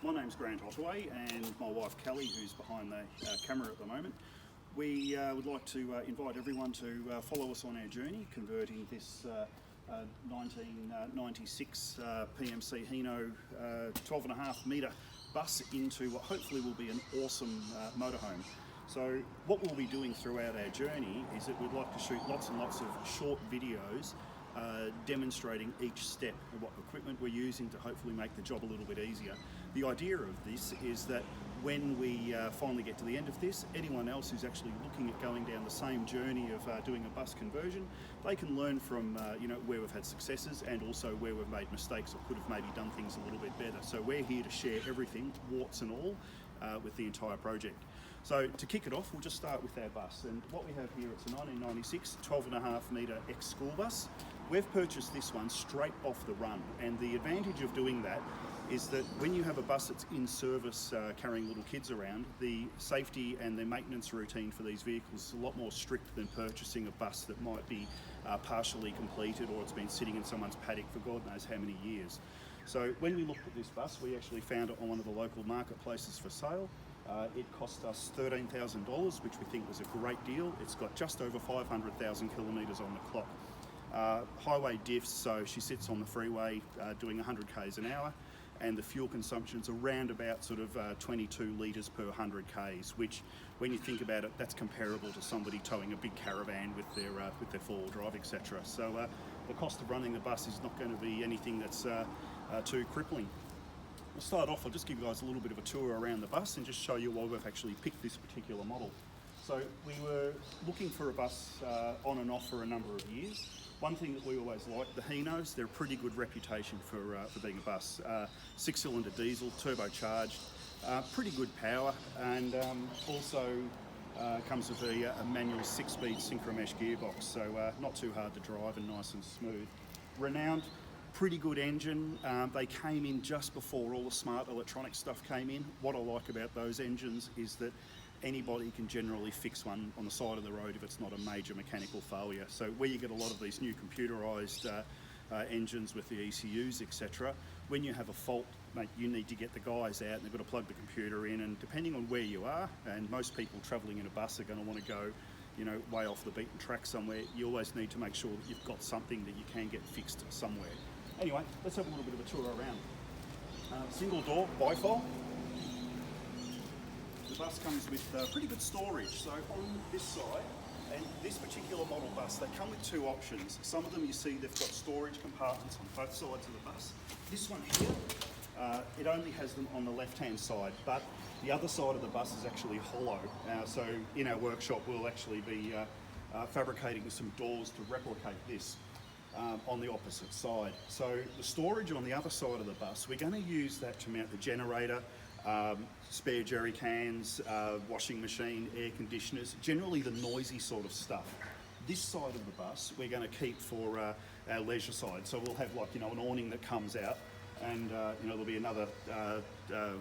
My name's Grant Ottaway and my wife Kellie, who's behind the camera at the moment. We would like to invite everyone to follow us on our journey, converting this 1996 PMC Hino 12.5 metre bus into what hopefully will be an awesome motorhome. So what we'll be doing throughout our journey is that we'd like to shoot lots and lots of short videos demonstrating each step of what equipment we're using to hopefully make the job a little bit easier. The idea of this is that when we finally get to the end of this, anyone else who's actually looking at going down the same journey of doing a bus conversion, they can learn from where we've had successes and also where we've made mistakes or could have maybe done things a little bit better. So we're here to share everything, warts and all, with the entire project. So to kick it off, we'll just start with our bus. And what we have here, it's a 1996 12.5 metre EX school bus. We've purchased this one straight off the run, and the advantage of doing that is that when you have a bus that's in service carrying little kids around, the safety and the maintenance routine for these vehicles is a lot more strict than purchasing a bus that might be partially completed or it's been sitting in someone's paddock for God knows how many years. So when we looked at this bus, we actually found it on one of the local marketplaces for sale. It cost us $13,000, which we think was a great deal. It's got just over 500,000 kilometres on the clock. Highway diffs, so she sits on the freeway doing 100 k's an hour, and the fuel consumption's around about sort of 22 litres per 100 k's, which when you think about it, that's comparable to somebody towing a big caravan with their four-wheel drive, etc. So the cost of running the bus is not going to be anything that's too crippling. We'll start off, I'll just give you guys a little bit of a tour around the bus and just show you why we've actually picked this particular model. So we were looking for a bus on and off for a number of years. One thing that we always like, the Hinos, they're a pretty good reputation for being a bus. 6-cylinder diesel, turbocharged, pretty good power, and also comes with a manual 6-speed synchromesh gearbox, so not too hard to drive and nice and smooth. Renowned, pretty good engine. They came in just before all the smart electronic stuff came in. What I like about those engines is that anybody can generally fix one on the side of the road if it's not a major mechanical failure. So where you get a lot of these new computerised engines with the ECUs, etc., when you have a fault, mate, you need to get the guys out and they've got to plug the computer in, and depending on where you are, and most people travelling in a bus are going to want to go way off the beaten track somewhere, you always need to make sure that you've got something that you can get fixed somewhere. Anyway, let's have a little bit of a tour around. Single door bifold. The bus comes with pretty good storage. So on this side, and this particular model bus, they come with two options. Some of them you see they've got storage compartments on both sides of the bus. This one here, it only has them on the left-hand side, but the other side of the bus is actually hollow. So in our workshop, we'll actually be fabricating some doors to replicate this on the opposite side. So the storage on the other side of the bus, we're going to use that to mount the generator, spare jerry cans, washing machine, air conditioners, generally the noisy sort of stuff. This side of the bus we're going to keep for our leisure side. So we'll have an awning that comes out, and there'll be another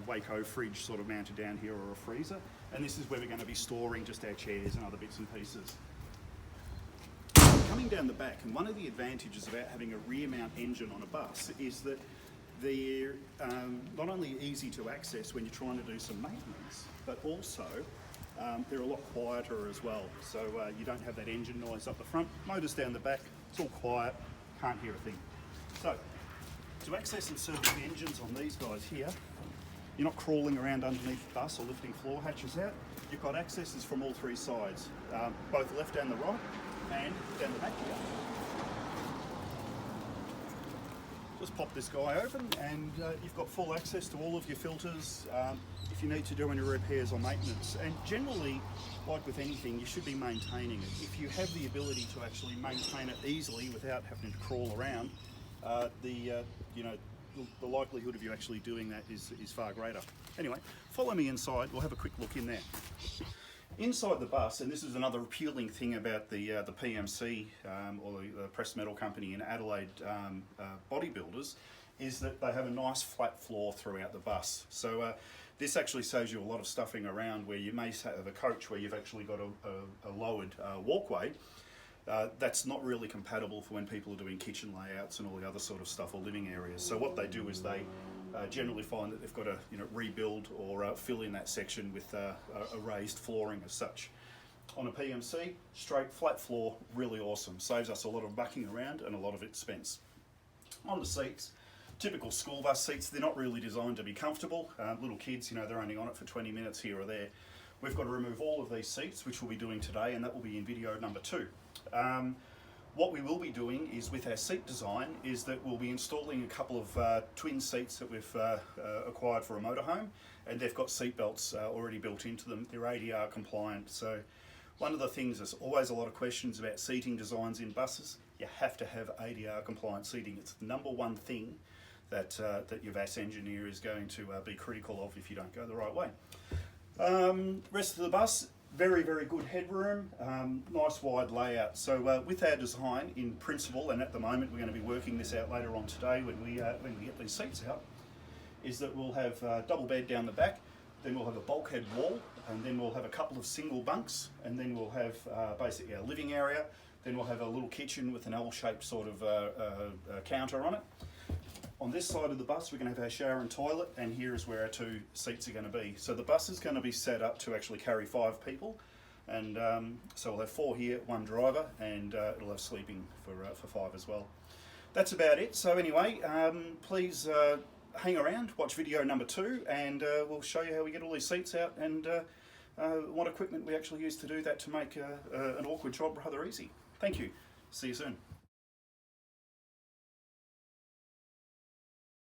Waco fridge sort of mounted down here, or a freezer. And this is where we're going to be storing just our chairs and other bits and pieces. Coming down the back, and one of the advantages about having a rear mount engine on a bus is that they're not only easy to access when you're trying to do some maintenance, but also they're a lot quieter as well. So you don't have that engine noise up the front. Motors down the back, it's all quiet, can't hear a thing. So to access and service the engines on these guys here, you're not crawling around underneath the bus or lifting floor hatches out. You've got accesses from all three sides, both left and the right, and down the back here. Just pop this guy open, and you've got full access to all of your filters if you need to do any repairs or maintenance. And generally, like with anything, you should be maintaining it. If you have the ability to actually maintain it easily without having to crawl around, the likelihood of you actually doing that is far greater. Anyway, follow me inside. We'll have a quick look in there. Inside the bus, and this is another appealing thing about the PMC or the pressed metal company in Adelaide bodybuilders, is that they have a nice flat floor throughout the bus. So this actually saves you a lot of stuffing around where you may have a coach where you've actually got a lowered walkway. That's not really compatible for when people are doing kitchen layouts and all the other sort of stuff, or living areas. So what they do is they generally find that they've got to rebuild or fill in that section with a raised flooring as such. On a PMC, straight flat floor, really awesome. Saves us a lot of bucking around and a lot of expense. On the seats, typical school bus seats, they're not really designed to be comfortable. Little kids, they're only on it for 20 minutes here or there. We've got to remove all of these seats, which we'll be doing today, and that will be in video number 2. What we will be doing is, with our seat design, is that we'll be installing a couple of twin seats that we've acquired for a motorhome, and they've got seat belts already built into them. They're ADR compliant. So one of the things, there's always a lot of questions about seating designs in buses. You have to have ADR compliant seating. It's the number one thing that your VAS engineer is going to be critical of if you don't go the right way. Rest of the bus, very, very good headroom, nice wide layout. So with our design in principle, and at the moment we're going to be working this out later on today when we get these seats out, is that we'll have double bed down the back, then we'll have a bulkhead wall, and then we'll have a couple of single bunks, and then we'll have basically our living area, then we'll have a little kitchen with an L-shaped sort of counter on it. On this side of the bus, we're going to have our shower and toilet, and here is where our 2 seats are going to be. So the bus is going to be set up to actually carry 5 people, and so we'll have 4 here, 1 driver, and it'll have sleeping for 5 as well. That's about it. So anyway, please hang around, watch video number 2, and we'll show you how we get all these seats out and what equipment we actually use to do that to make an awkward job rather easy. Thank you. See you soon.